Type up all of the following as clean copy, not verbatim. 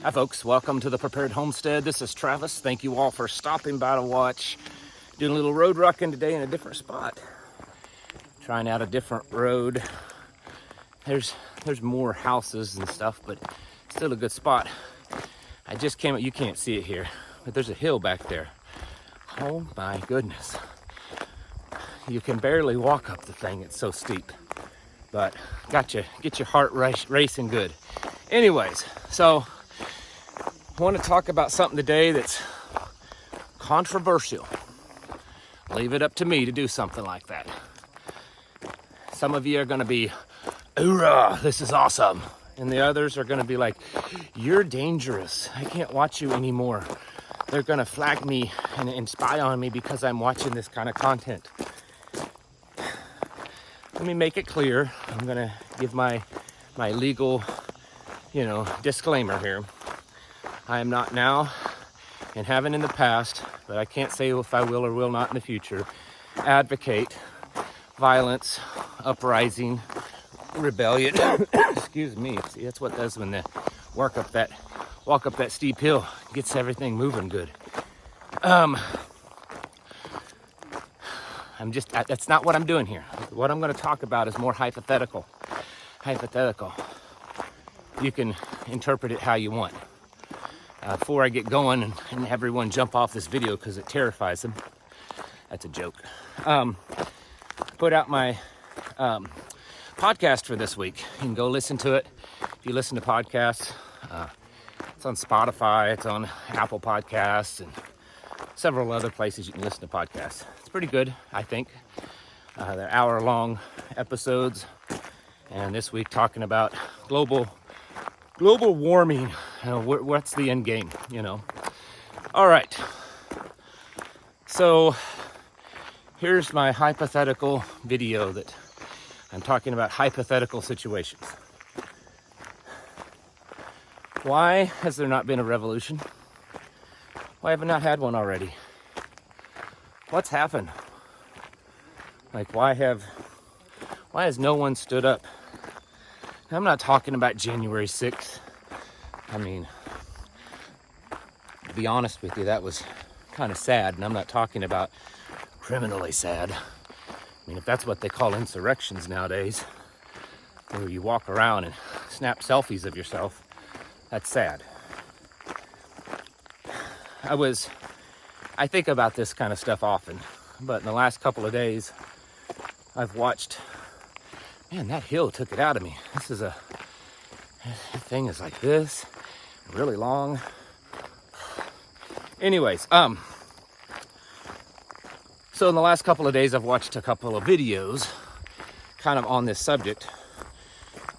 Hi folks, welcome to the Prepared Homestead. This is Travis. Thank you all for stopping by to watch. Doing a little road rocking today in a different spot. Trying out a different road. There's more houses and stuff, but still a good spot. I just came, you can't see it here, but there's a hill back there. Oh my goodness. You can barely walk up the thing, it's so steep. But get your heart racing good. Anyways, so I want to talk about something today that's controversial. Leave it up to me to do something like that. Some of you are going to be, hoorah, this is awesome. And the others are going to be like, you're dangerous. I can't watch you anymore. They're going to flag me and spy on me because I'm watching this kind of content. Let me make it clear. I'm going to give my legal, disclaimer here. I am not now and haven't in the past, but I can't say if I will or will not in the future, advocate violence, uprising, rebellion. Excuse me. See, that's what does when they walk up that steep hill, gets everything moving good. That's not what I'm doing here. What I'm going to talk about is more hypothetical. You can interpret it how you want. Before I get going and everyone jump off this video because it terrifies them. That's a joke. Put out my podcast for this week. You can go listen to it. If you listen to podcasts, it's on Spotify, it's on Apple Podcasts, and several other places you can listen to podcasts. It's pretty good, I think. They're hour-long episodes. And this week talking about global warming. What's the end game, All right. So here's my hypothetical video that I'm talking about hypothetical situations. Why has there not been a revolution? Why have I not had one already? What's happened? Like, why has no one stood up? I'm not talking about January 6th. I mean, to be honest with you, that was kind of sad, and I'm not talking about criminally sad. I mean, if that's what they call insurrections nowadays, where you walk around and snap selfies of yourself, that's sad. I think about this kind of stuff often, but in the last couple of days, I've watched, man, that hill took it out of me. That thing is like this, really long. Anyways, so in the last couple of days, I've watched a couple of videos kind of on this subject,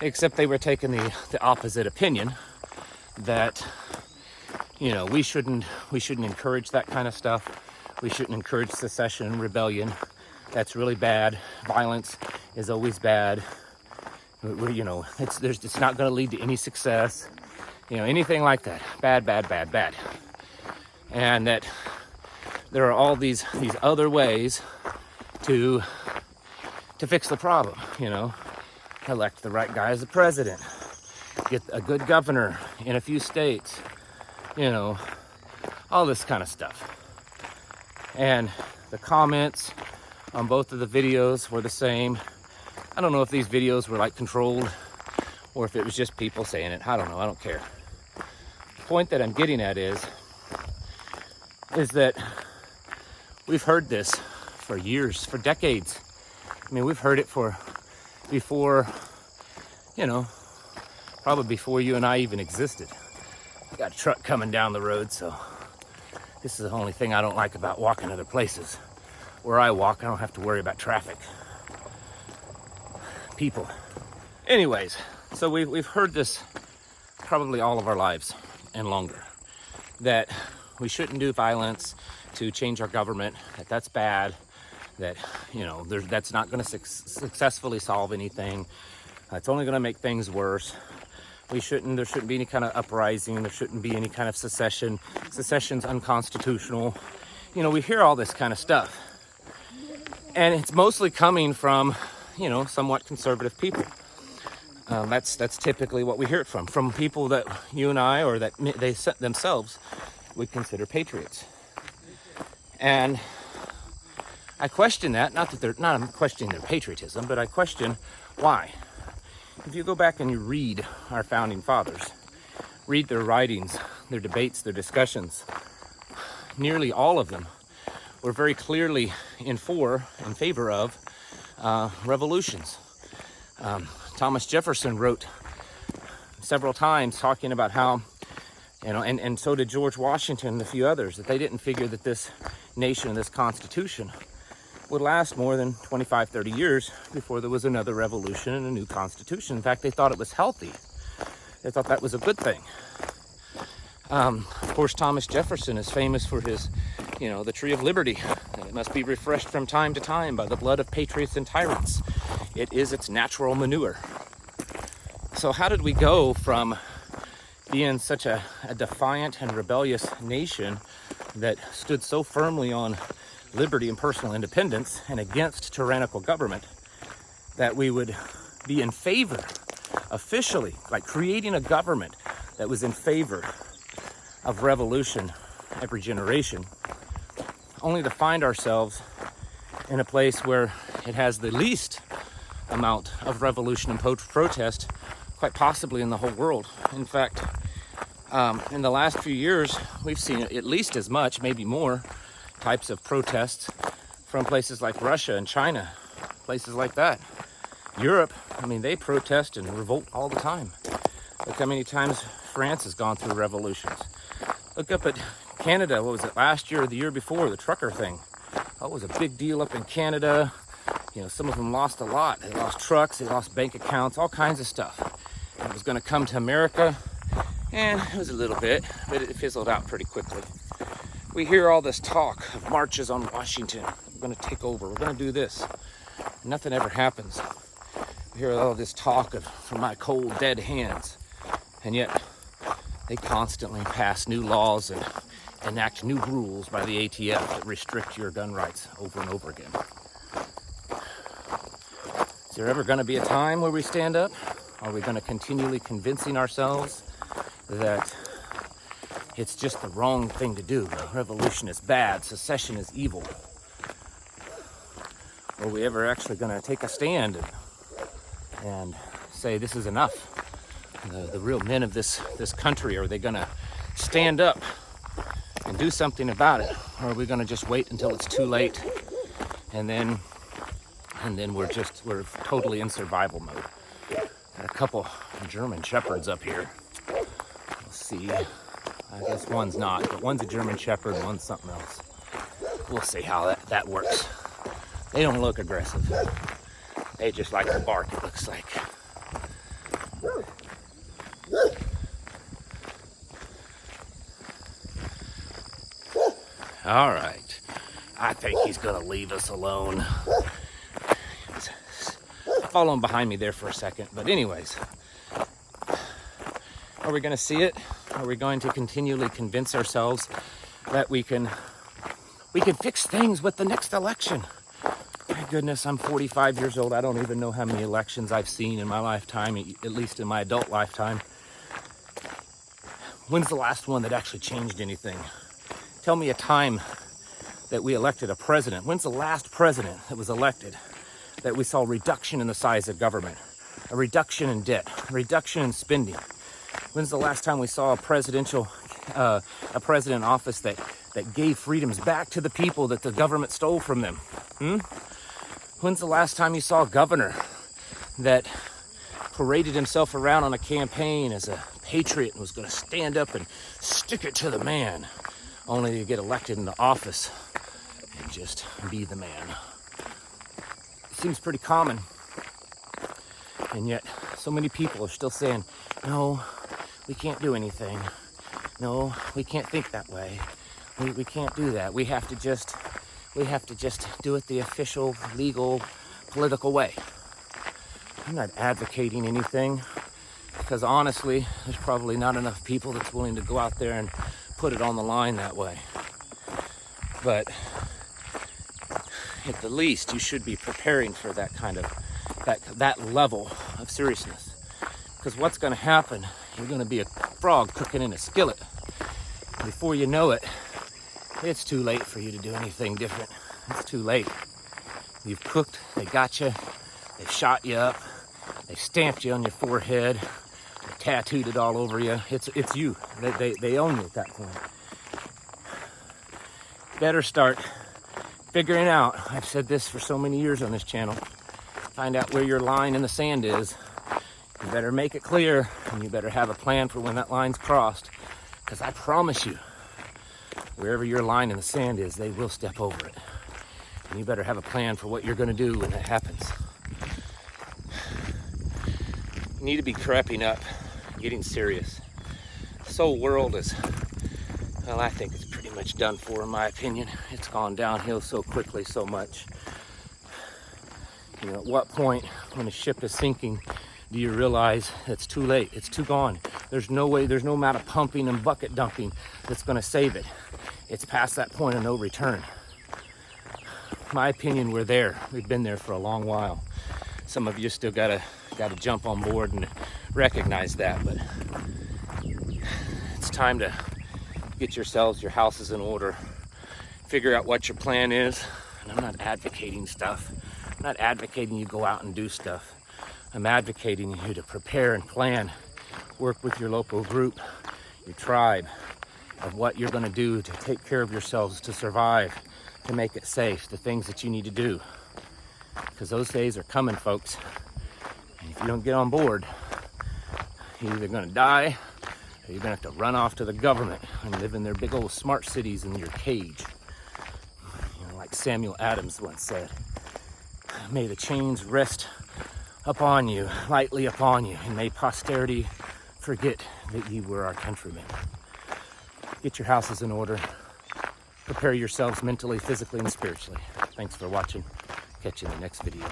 except they were taking the opposite opinion that, we shouldn't encourage that kind of stuff. We shouldn't encourage secession and rebellion. That's really bad. Violence is always bad. It's not going to lead to any success. Anything like that. Bad. And that there are all these other ways to fix the problem. Elect the right guy as the president. Get a good governor in a few states. All this kind of stuff. And the comments on both of the videos were the same. I don't know if these videos were controlled or if it was just people saying it. I don't know. I don't care. The point that I'm getting at is that we've heard this for years, for decades. I mean, we've heard it before, probably before you and I even existed. I got a truck coming down the road, so this is the only thing I don't like about walking other places. Where I walk, I don't have to worry about traffic. People. Anyways, so we've heard this probably all of our lives and longer. That we shouldn't do violence to change our government, that's bad, that, that's not going to successfully solve anything. It's only going to make things worse. There shouldn't be any kind of uprising. There shouldn't be any kind of secession. Secession's unconstitutional. We hear all this kind of stuff. And it's mostly coming from, somewhat conservative people. That's typically what we hear it from people that you and I, or that they themselves would consider patriots. And I question that. Not that they're not I'm questioning their patriotism, but I question why. If you go back and you read our founding fathers, read their writings, their debates, their discussions, nearly all of them were very clearly in favor of revolutions. Thomas Jefferson wrote several times talking about how, and so did George Washington and a few others, that they didn't figure that this nation, this Constitution, would last more than 25, 30 years before there was another revolution and a new Constitution. In fact, they thought it was healthy. They thought that was a good thing. Of course, Thomas Jefferson is famous for his, the Tree of Liberty, and it must be refreshed from time to time by the blood of patriots and tyrants. It is its natural manure. So how did we go from being such a defiant and rebellious nation that stood so firmly on liberty and personal independence and against tyrannical government, that we would be in favor, officially, like creating a government that was in favor of revolution every generation, only to find ourselves in a place where it has the least amount of revolution and protest, quite possibly in the whole world. In fact, in the last few years, we've seen at least as much, maybe more, types of protests from places like Russia and China, places like that. Europe, they protest and revolt all the time. Look how many times France has gone through revolutions. Look up at Canada, what was it, last year or the year before, the trucker thing. Oh, it was a big deal up in Canada. Some of them lost a lot. They lost trucks, they lost bank accounts, all kinds of stuff. And it was going to come to America, and it was a little bit, but it fizzled out pretty quickly. We hear all this talk of marches on Washington. We're going to take over. We're going to do this. Nothing ever happens. We hear all this talk of "from my cold, dead hands," and yet they constantly pass new laws and enact new rules by the ATF that restrict your gun rights over and over again. Is there ever going to be a time where we stand up? Are we going to continually convincing ourselves that it's just the wrong thing to do? Revolution is bad. Secession is evil. Are we ever actually going to take a stand and say this is enough? The real men of this country, are they going to stand up and do something about it? Or are we going to just wait until it's too late and then we're totally in survival mode? Got a couple German Shepherds up here. Let's see. I guess one's not, but one's a German Shepherd, one's something else. We'll see how that works. They don't look aggressive. They just like to bark, it looks like. All right. I think he's going to leave us alone. Following behind me there for a second. But anyways, are we going to see it? Are we going to continually convince ourselves that we can fix things with the next election? My goodness, I'm 45 years old. I don't even know how many elections I've seen in my lifetime, at least in my adult lifetime. When's the last one that actually changed anything? Tell me a time that we elected a president. When's the last president that was elected that we saw a reduction in the size of government, a reduction in debt, a reduction in spending? When's the last time we saw a president in office that gave freedoms back to the people that the government stole from them? When's the last time you saw a governor that paraded himself around on a campaign as a patriot and was going to stand up and stick it to the man, only to get elected into office and just be the man? It seems pretty common. And yet, so many people are still saying, no, we can't do anything. No, we can't think that way. We can't do that. We have to just do it the official, legal, political way. I'm not advocating anything, because honestly, there's probably not enough people that's willing to go out there and put it on the line that way. But at the least, you should be preparing for that kind of that level of seriousness. Because what's going to happen, you're going to be a frog cooking in a skillet. Before you know it, it's too late for you to do anything different. It's too late. You've cooked, they got you, they've shot you up, they've stamped you on your forehead, they tattooed it all over you. It's you. They own you at that point. Better start figuring out, I've said this for so many years on this channel, find out where your line in the sand is. You better make it clear, and you better have a plan for when that line's crossed, because I promise you, wherever your line in the sand is, they will step over it. And you better have a plan for what you're going to do when that happens. You need to be prepping up, getting serious. This whole world is, well, I think it's pretty much done for, in my opinion. It's gone downhill so quickly, so much. You know, at what point, when a ship is sinking, do you realize it's too late? It's too gone. There's no way, there's no amount of pumping and bucket dumping that's going to save it. It's past that point of no return. My opinion, we're there. We've been there for a long while. Some of you still gotta jump on board and recognize that, but it's time to get yourselves, your houses in order. Figure out what your plan is. And I'm not advocating stuff. I'm not advocating you go out and do stuff. I'm advocating you to prepare and plan. Work with your local group, your tribe, of what you're going to do to take care of yourselves, to survive, to make it safe, the things that you need to do. Because those days are coming, folks. And if you don't get on board, you're either going to die or you're going to have to run off to the government and live in their big old smart cities in your cage. You know, like Samuel Adams once said, may the chains rest upon you, lightly upon you, and may posterity forget that ye were our countrymen. Get your houses in order. Prepare yourselves mentally, physically, and spiritually. Thanks for watching. Catch you in the next video.